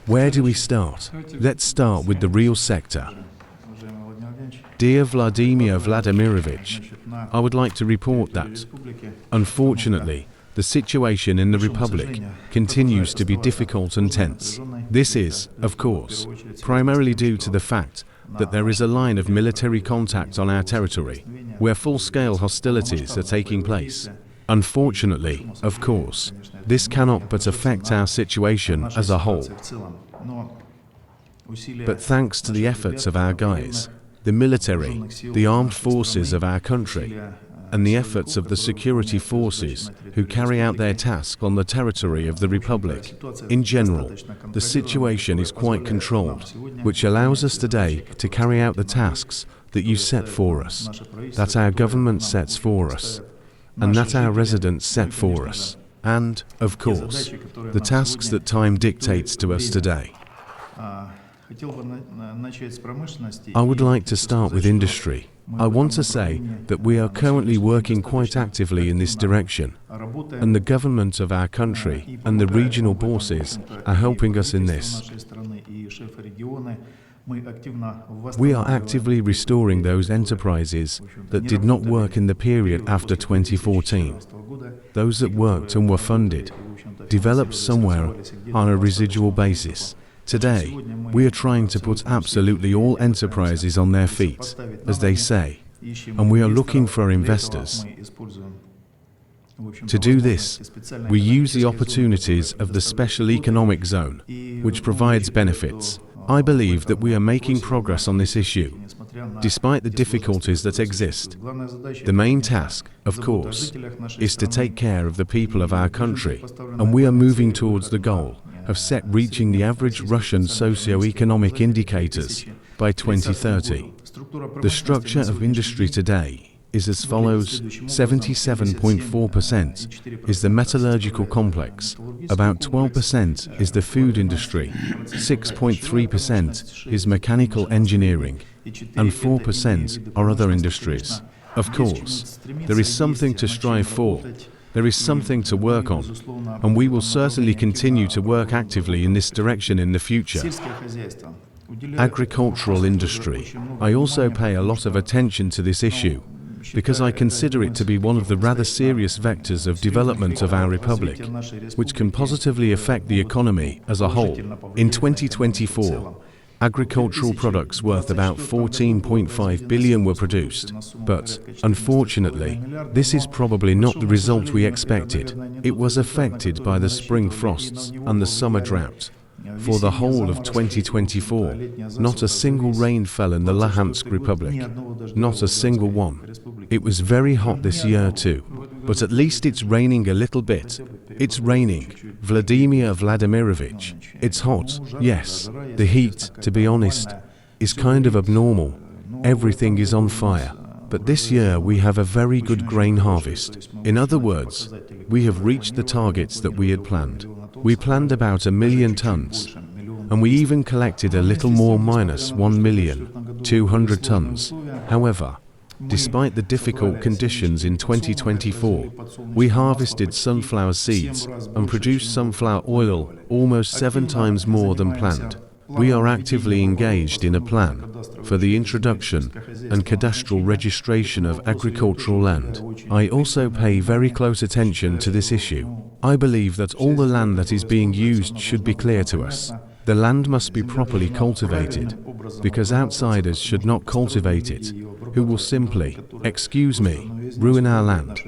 Where do we start? Let's start with the real sector. Dear Vladimir Vladimirovich, I would like to report that, unfortunately, the situation in the Republic continues to be difficult and tense. This is, of course, primarily due to the fact that there is a line of military contact on our territory, where full-scale hostilities are taking place. Unfortunately, of course, this cannot but affect our situation as a whole. But thanks to the efforts of our guys, the military, the armed forces of our country, and the efforts of the security forces who carry out their task on the territory of the Republic, in general, the situation is quite controlled, which allows us today to carry out the tasks that you set for us, that our government sets for us, and that our residents set for us, and, of course, the tasks that time dictates to us today. I would like to start with industry. I want to say that we are currently working quite actively in this direction, and the government of our country and the regional bosses are helping us in this. We are actively restoring those enterprises that did not work in the period after 2014. Those that worked and were funded, developed somewhere on a residual basis. Today, we are trying to put absolutely all enterprises on their feet, as they say, and we are looking for investors. To do this, we use the opportunities of the special economic zone, which provides benefits. I believe that we are making progress on this issue, despite the difficulties that exist. The main task, of course, is to take care of the people of our country, and we are moving towards the goal of reaching the average Russian socio-economic indicators by 2030. The structure of industry today is as follows: 77.4% is the metallurgical complex, about 12% is the food industry, 6.3% is mechanical engineering, and 4% are other industries. Of course, there is something to strive for. There is something to work on, and we will certainly continue to work actively in this direction in the future. Agricultural industry. I also pay a lot of attention to this issue, because I consider it to be one of the rather serious vectors of development of our Republic, which can positively affect the economy as a whole. In 2024, agricultural products worth about 14.5 billion were produced, but, unfortunately, this is probably not the result we expected. It was affected by the spring frosts and the summer drought. For the whole of 2024, not a single rain fell in the Luhansk Republic, not a single one. It was very hot this year too, but at least it's raining a little bit. It's raining, Vladimir Vladimirovich. It's hot, yes. The heat, to be honest, is kind of abnormal. Everything is on fire. But this year we have a very good grain harvest. In other words, we have reached the targets that we had planned. We planned about 1 million tons, and we even collected a little more, minus 1,200,000 tons. However, despite the difficult conditions in 2024, we harvested sunflower seeds and produced sunflower oil almost 7 times more than planned. We are actively engaged in a plan for the introduction and cadastral registration of agricultural land. I also pay very close attention to this issue. I believe that all the land that is being used should be clear to us. The land must be properly cultivated, because outsiders should not cultivate it, who will simply, excuse me, ruin our land.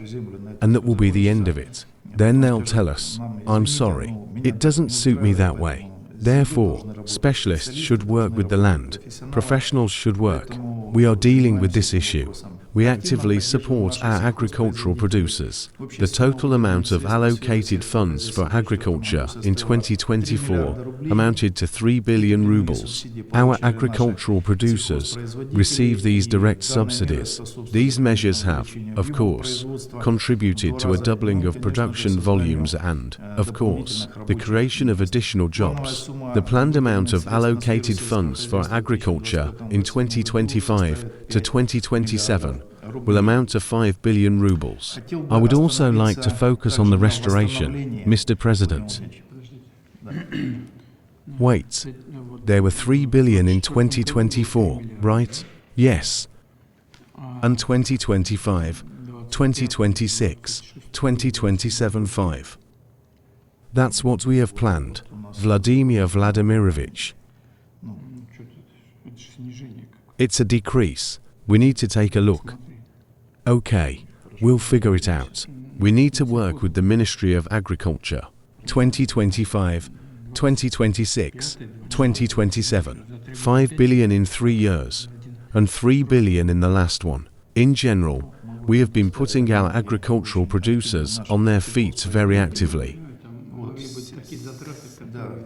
And that will be the end of it. Then they'll tell us, I'm sorry, it doesn't suit me that way. Therefore, specialists should work with the land. Professionals should work. We are dealing with this issue. We actively support our agricultural producers. The total amount of allocated funds for agriculture in 2024 amounted to 3 billion rubles. Our agricultural producers receive these direct subsidies. These measures have, of course, contributed to a doubling of production volumes and, of course, the creation of additional jobs. The planned amount of allocated funds for agriculture in 2025 to 2027 will amount to 5 billion rubles. I would also like to focus on the restoration, Mr. President. Wait, there were 3 billion in 2024, right? Yes. And 2025, 2026, 2027, 5. That's what we have planned, Vladimir Vladimirovich. It's a decrease. We need to take a look. Okay, we'll figure it out. We need to work with the Ministry of Agriculture. 2025, 2026, 2027, 5 billion in 3 years, and 3 billion in the last one. In general, we have been putting our agricultural producers on their feet very actively.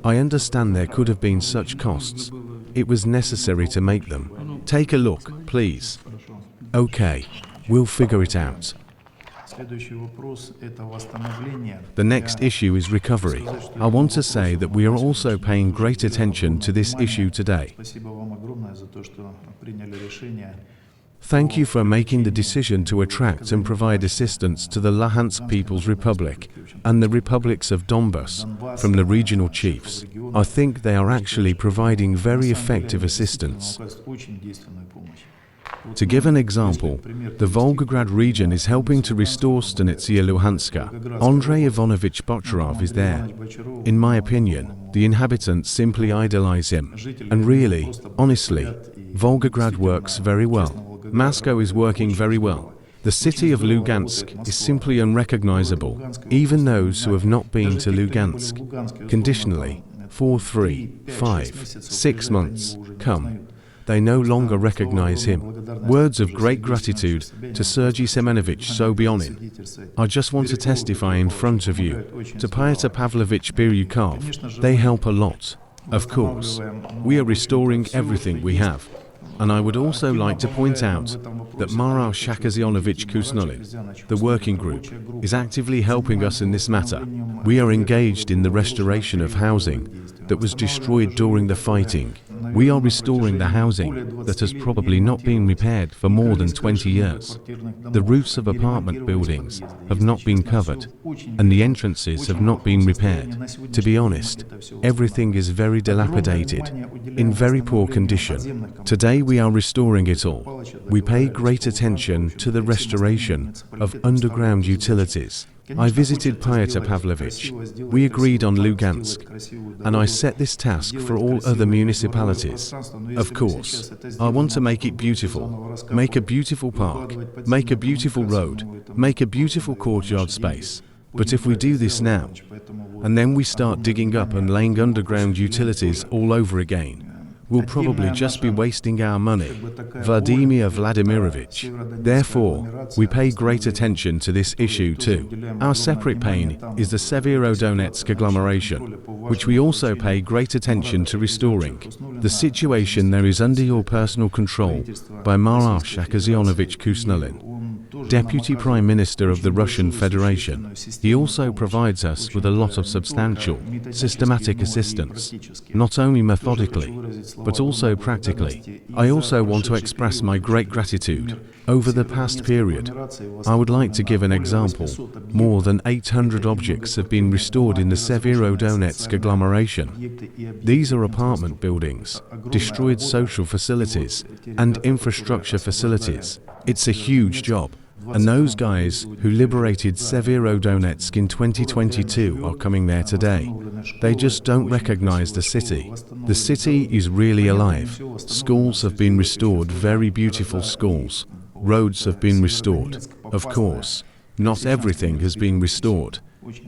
I understand there could have been such costs. It was necessary to make them. Take a look, please. Okay, we'll figure it out. The next issue is recovery. I want to say that we are also paying great attention to this issue today. Thank you for making the decision to attract and provide assistance to the Luhansk People's Republic and the republics of Donbass from the regional chiefs. I think they are actually providing very effective assistance. To give an example, the Volgograd region is helping to restore Stanitsia Luhanska. Andrei Ivanovich Bocharov is there. In my opinion, the inhabitants simply idolize him. And really, honestly, Volgograd works very well. Moscow is working very well. The city of Lugansk is simply unrecognizable, even those who have not been to Lugansk. Conditionally, 4, 3, 5, 6 months, come. They no longer recognize him. Words of great gratitude to Sergei Semenovich Sobyanin. I just want to testify in front of you, to Pyotr Pavlovich Biryukov. They help a lot. Of course, we are restoring everything we have. And I would also like to point out that Maral Shakazyanovich Kusnulin, the working group, is actively helping us in this matter. We are engaged in the restoration of housing that was destroyed during the fighting. We are restoring the housing that has probably not been repaired for more than 20 years. The roofs of apartment buildings have not been covered, and the entrances have not been repaired. To be honest, everything is very dilapidated, in very poor condition. Today we are restoring it all. We pay great attention to the restoration of underground utilities. I visited Pyotr Pavlovich. We agreed on Lugansk, and I set this task for all other municipalities. Of course, I want to make it beautiful, make a beautiful park, make a beautiful road, make a beautiful courtyard space. But if we do this now, and then we start digging up and laying underground utilities all over again, we'll probably just be wasting our money. Vladimir Vladimirovich. Therefore, we pay great attention to this issue too. Our separate pain is the Severodonetsk agglomeration, which we also pay great attention to restoring. The situation there is under your personal control by Maral Shakazyanovich Kusnulin, Deputy Prime Minister of the Russian Federation. He also provides us with a lot of substantial, systematic assistance, not only methodically, but also practically. I also want to express my great gratitude. Over the past period, I would like to give an example. More than 800 objects have been restored in the Severodonetsk agglomeration. These are apartment buildings, destroyed social facilities, and infrastructure facilities. It's a huge job. And those guys who liberated Severodonetsk in 2022 are coming there today. They just don't recognize the city. The city is really alive. Schools have been restored, very beautiful schools. Roads have been restored. Of course, not everything has been restored.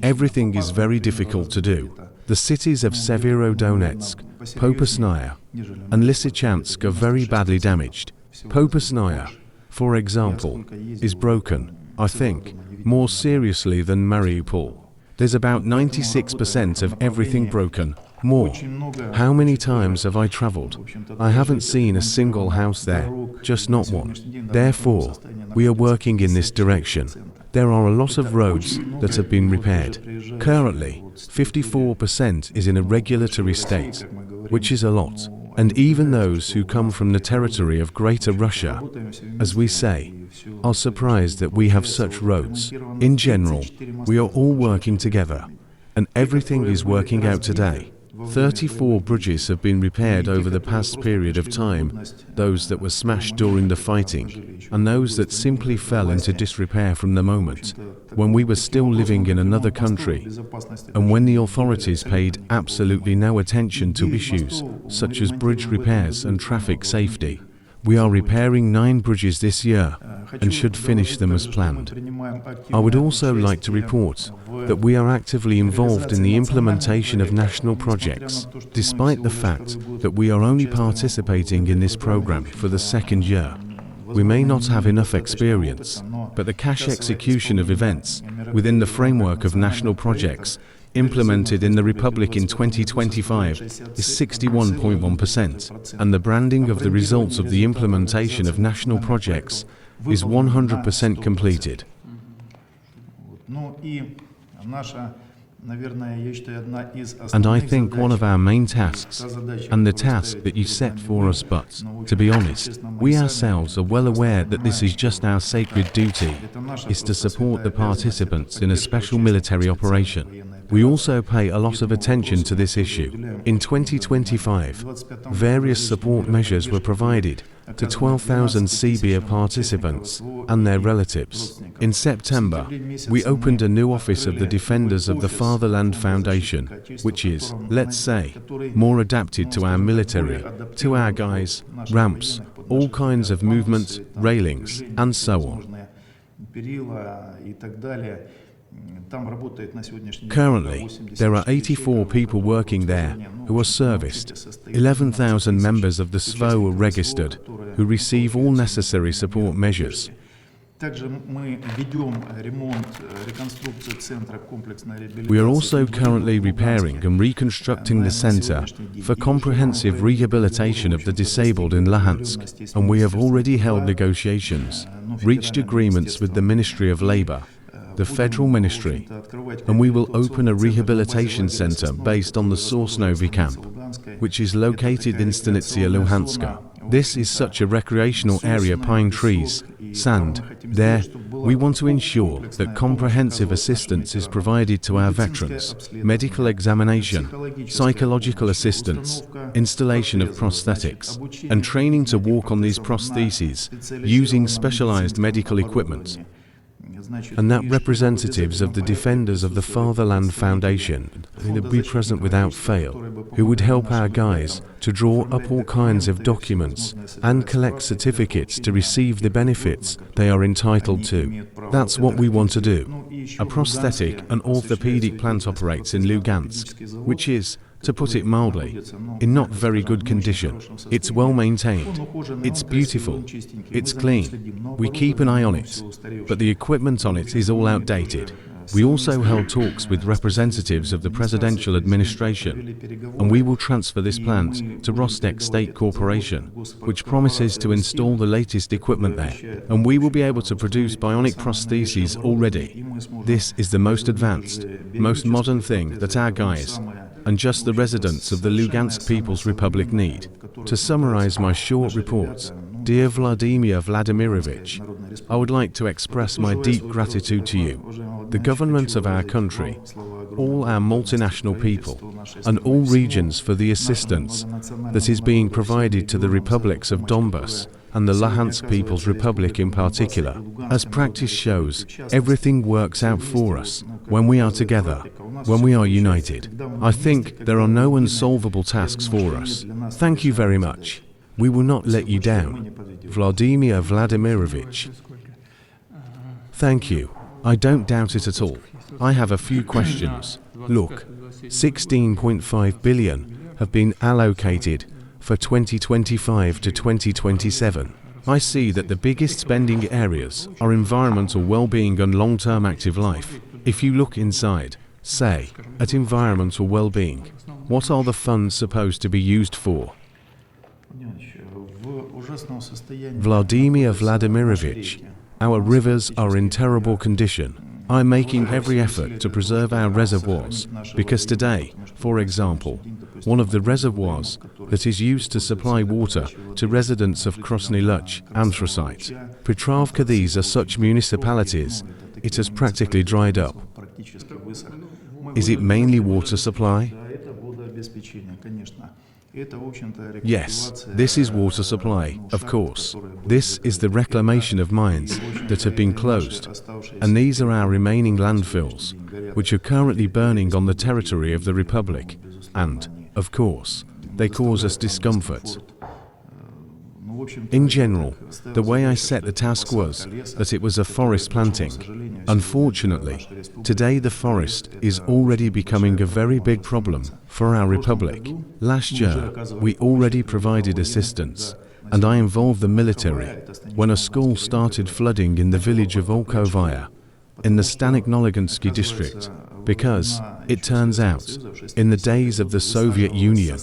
Everything is very difficult to do. The cities of Severodonetsk, Popasnaya, and Lysychansk are very badly damaged. Popasnaya, for example, is broken, I think, more seriously than Mariupol. There's about 96% of everything broken, more. How many times have I traveled? I haven't seen a single house there, just not one. Therefore, we are working in this direction. There are a lot of roads that have been repaired. Currently, 54% is in a regulatory state, which is a lot. And even those who come from the territory of Greater Russia, as we say, are surprised that we have such roads. In general, we are all working together, and everything is working out today. 34 bridges have been repaired over the past period of time, those that were smashed during the fighting, and those that simply fell into disrepair from the moment when we were still living in another country, and when the authorities paid absolutely no attention to issues such as bridge repairs and traffic safety. We are repairing 9 bridges this year and should finish them as planned. I would also like to report that we are actively involved in the implementation of national projects, despite the fact that we are only participating in this program for the 2nd year. We may not have enough experience, but the cash execution of events within the framework of national projects implemented in the Republic in 2025 is 61.1%, and the branding of the results of the implementation of national projects is 100% completed. And I think one of our main tasks, and the task that you set for us, but, to be honest, we ourselves are well aware that this is just our sacred duty, is to support the participants in a special military operation. We also pay a lot of attention to this issue. In 2025, various support measures were provided to 12,000 CBIA participants and their relatives. In September, we opened a new office of the Defenders of the Fatherland Foundation, which is, let's say, more adapted to our military, to our guys, ramps, all kinds of movement, railings, and so on. Currently, there are 84 people working there who are serviced. 11,000 members of the SVO are registered, who receive all necessary support measures. We are also currently repairing and reconstructing the Center for Comprehensive Rehabilitation of the Disabled in Luhansk, and we have already held negotiations, reached agreements with the Ministry of Labor, the Federal Ministry, and we will open a rehabilitation center based on the Sorsnovi camp, which is located in Stanitsia Luhanska. This is such a recreational area, pine trees, sand. There, we want to ensure that comprehensive assistance is provided to our veterans, medical examination, psychological assistance, installation of prosthetics, and training to walk on these prostheses using specialized medical equipment. And that representatives of the Defenders of the Fatherland Foundation will be present without fail, who would help our guys to draw up all kinds of documents and collect certificates to receive the benefits they are entitled to. That's what we want to do. A prosthetic and orthopedic plant operates in Lugansk, which is, to put it mildly, in not very good condition. It's well maintained, it's beautiful, it's clean. We keep an eye on it, but the equipment on it is all outdated. We also held talks with representatives of the presidential administration, and we will transfer this plant to Rostec State Corporation, which promises to install the latest equipment there, and we will be able to produce bionic prostheses already. This is the most advanced, most modern thing that our guys, and just the residents of the Lugansk People's Republic need. To summarize my short report, dear Vladimir Vladimirovich, I would like to express my deep gratitude to you, the government of our country, all our multinational people, and all regions for the assistance that is being provided to the republics of Donbass and the Luhansk People's Republic in particular. As practice shows, everything works out for us when we are together, when we are united. I think there are no unsolvable tasks for us. Thank you very much. We will not let you down. Vladimir Vladimirovich. Thank you. I don't doubt it at all. I have a few questions. Look, 16.5 billion have been allocated for 2025 to 2027. I see that the biggest spending areas are environmental well-being and long-term active life. If you look inside, say, at environmental well-being, what are the funds supposed to be used for? Vladimir Vladimirovich, our rivers are in terrible condition. I'm making every effort to preserve our reservoirs, because today, for example, one of the reservoirs that is used to supply water to residents of Krasny Luch, Anthracite, Petrovka, these are such municipalities, it has practically dried up. Is it mainly water supply? Yes, this is water supply, of course. This is the reclamation of mines that have been closed. And these are our remaining landfills, which are currently burning on the territory of the Republic. And, of course, they cause us discomfort. In general, the way I set the task was that it was a forest planting. Unfortunately, today the forest is already becoming a very big problem for our republic. Last year, we already provided assistance, and I involved the military when a school started flooding in the village of Olkovaya, in the Stanik-Lugansky district, because, it turns out, in the days of the Soviet Union,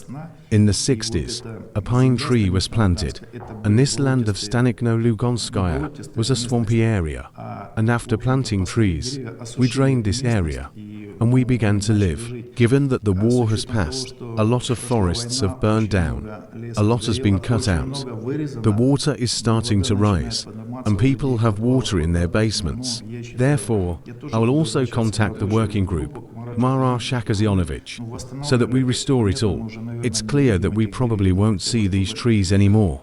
in the 60s, a pine tree was planted, and this land of Stanik-Luganskaya was a swampy area, and after planting trees, we drained this area, and we began to live. Given that the war has passed, a lot of forests have burned down, a lot has been cut out, the water is starting to rise, and people have water in their basements. Therefore, I will also contact the working group, Mara Shakazyanovich, so that we restore it all. It's clear that we probably won't see these trees anymore,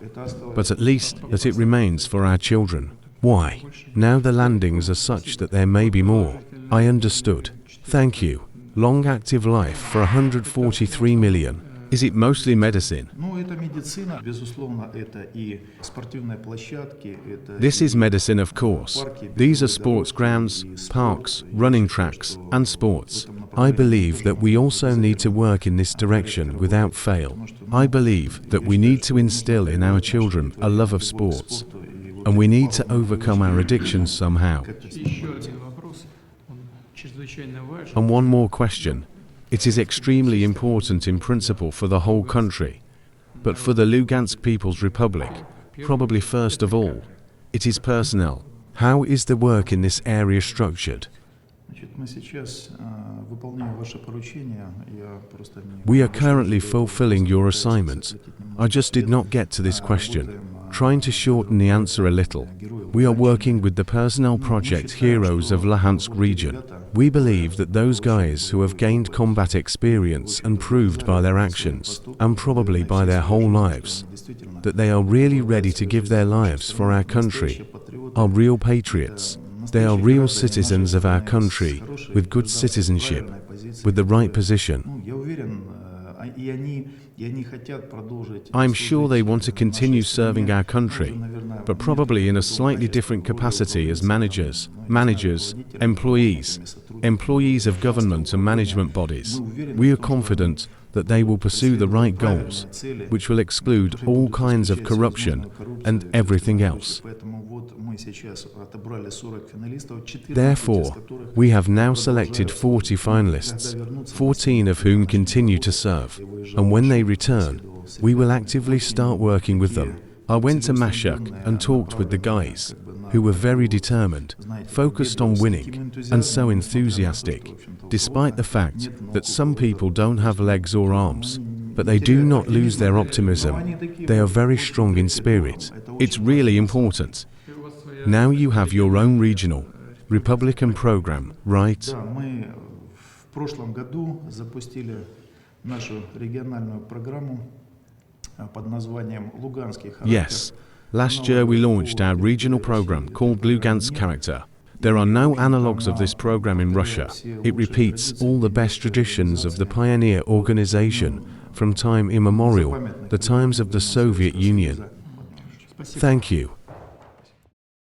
but at least that it remains for our children. Why? Now the landings are such that there may be more. I understood. Thank you. Long active life for 143 million. Is it mostly medicine? This is medicine, of course. These are sports grounds, parks, running tracks, and sports. I believe that we also need to work in this direction without fail. I believe that we need to instill in our children a love of sports, and we need to overcome our addictions somehow. And one more question. It is extremely important in principle for the whole country, but for the Lugansk People's Republic, probably first of all, it is personnel. How is the work in this area structured? We are currently fulfilling your assignment. I just did not get to this question. Trying to shorten the answer a little. We are working with the personnel project Heroes of Luhansk region. We believe that those guys who have gained combat experience and proved by their actions, and probably by their whole lives, that they are really ready to give their lives for our country, are real patriots. They are real citizens of our country, with good citizenship, with the right position. I'm sure they want to continue serving our country, but probably in a slightly different capacity as managers, employees of government and management bodies. We are confident that they will pursue the right goals, which will exclude all kinds of corruption and everything else. Therefore, we have now selected 40 finalists, 14 of whom continue to serve, and when they return, we will actively start working with them. I went to Mashuk and talked with the guys, who were very determined, focused on winning, and so enthusiastic, despite the fact that some people don't have legs or arms, but they do not lose their optimism. They are very strong in spirit. It's really important. Now you have your own regional, Republican program, right? Yes. Last year we launched our regional program called Lugansk Character. There are no analogues of this program in Russia. It repeats all the best traditions of the pioneer organization from time immemorial, the times of the Soviet Union. Thank you.